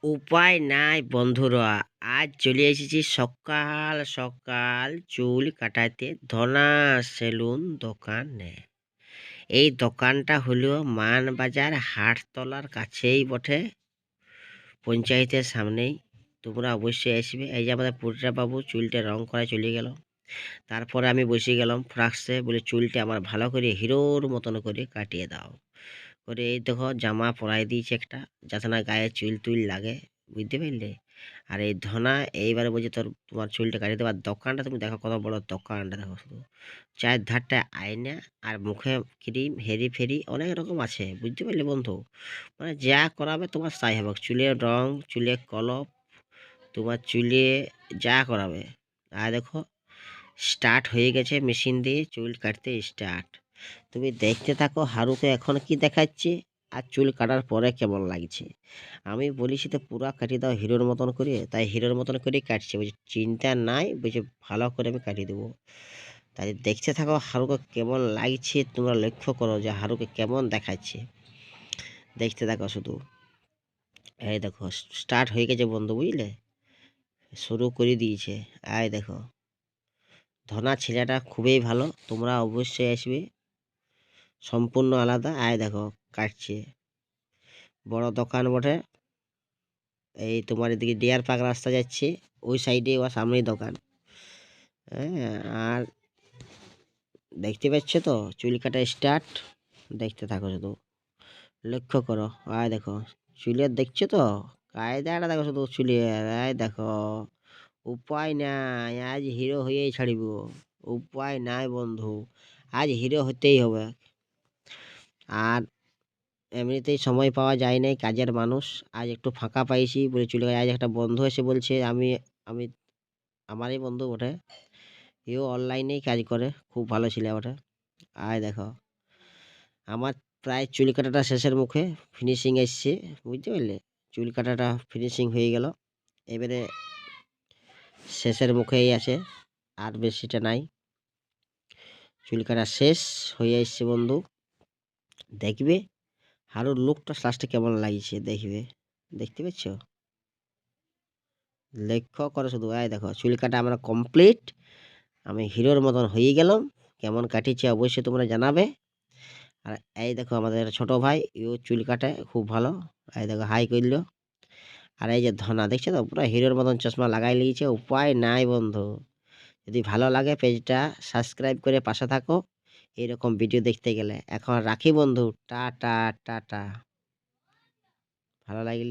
উপায় নাই বন্ধুরা, আজ চলে এসেছি সকাল সকাল চুল কাটাতে ধনা সেলুন দোকানে। এই দোকানটা হলো মানবাজার হাটতলার কাছেই বটে, পঞ্চায়েতের সামনেই। তোমরা অবশ্যই আসবে। এই যে আমাদের পুটরা বাবু চুলটা রং করা চলে গেল। তারপরে আমি বসে গেলাম ফ্রাক্সে, বলে চুলটা আমার ভালো করে হিরোর মতন করে কাটিয়ে দাও। করে এই দেখো জামা পরাই দিয়েছে একটা, যাতে না গায়ে চুল টুল লাগে, বুঝতে পারলে। আর এই ধনা এইবারে বলছে তোমার চুলটা কাটিয়ে দেবো। আর দোকানটা তুমি দেখো কত বড় দোকানটা, দেখো শুধু চারধারটা আয়না, আর মুখে ক্রিম হেরি ফেরি অনেক রকম আছে, বুঝতে পারলে বন্ধু। মানে যা করাবে তোমার তাই হবে, চুলের রং, চুলে কলপ, তোমার চুলে যা করাবে। আর দেখো স্টার্ট হয়ে গেছে, মেশিন দিয়ে চুল কাটতে স্টার্ট। তুমি দেখতে থাকো হারুকে এখন কি দেখাচ্ছে, আর চুল কাটার পরে কেমন লাগছে। আমি বলেছি তো পুরা কাটিয়ে দাও হিরোর মতন করে, তাই হিরোর মতন করেই কাটছে। বলছি চিন্তা নাই, বলছে ভালো করে আমি কাটিয়ে দেবো। তাই দেখতে থাকো হারুকে কেমন লাগছে, তোমরা লক্ষ্য করো যে হারুকে কেমন দেখাচ্ছে। দেখতে থাকো শুধু। এই দেখো স্টার্ট হয়ে গেছে বন্ধু, বুঝলে, শুরু করে দিয়েছে। আয় দেখো, ধনা ছেলেটা খুবই ভালো, তোমরা অবশ্যই আসবে, সম্পূর্ণ আলাদা। আয় দেখো কাটছে, বড় দোকান বটে। এই তোমার এদিকে ডিয়ার পার্ক রাস্তা যাচ্ছে, ওই সাইডে ওর সামনেই দোকান। হ্যাঁ, আর দেখতে পাচ্ছ তো চুল কাটা স্টার্ট। দেখতে থাকো শুধু, লক্ষ্য করো। আয় দেখো চুলের, দেখছো তো কায়দাটা দেখো শুধু চুলের। আয় দেখো, উপায় নাই, আজ হিরো হয়েই ছাড়িব। উপায় নাই বন্ধু, আজ হিরো হতেই হবে। আর এমনিতেই সময় পাওয়া যায় নাই, কাজের মানুষ। আজ একটু ফাঁকা পাইছি বলে চলে গেছে। আজ একটা বন্ধু এসে বলছে, আমি আমি আমারই বন্ধু বটে, এও অনলাইনেই কাজ করে, খুব ভালো ছিল ওটা। আয় দেখো, আমার প্রায় চুল কাটাটা শেষের মুখে, ফিনিশিং এসছে, বুঝতে পারলে। চুল কাটাটা ফিনিশিং হয়ে গেল, এবারে শেষের মুখেই আছে, আর বেশিটা নাই। চুল কাটা শেষ হয়ে এসছে বন্ধু। দেখবে হারুর লুকটা লাস্টে কেমন লাগছে, দেখবে। দেখতে পাচ্ছ, লক্ষ্য করো শুধু। আয় দেখো চুল কাটা আমরা কমপ্লিট, আমি হিরোর মতন হয়ে গেলাম। কেমন কাটিয়েছে অবশ্যই তোমরা জানাবে। আর এই দেখো আমাদের ছোট ভাই, ও চুল কাটে খুব ভালো। এই দেখো হাই করলো। আর এই যে ধনা, দেখছো তো পুরো হিরোর মতন চশমা লাগাই লিয়েছে। উপায় নাই বন্ধু, যদি ভালো লাগে পেজটা সাবস্ক্রাইব করে পাশে থাকো এরকম ভিডিও দেখতে গেলে। এখন রাখি বন্ধু, টাটা টাটা। ভালো লাগলে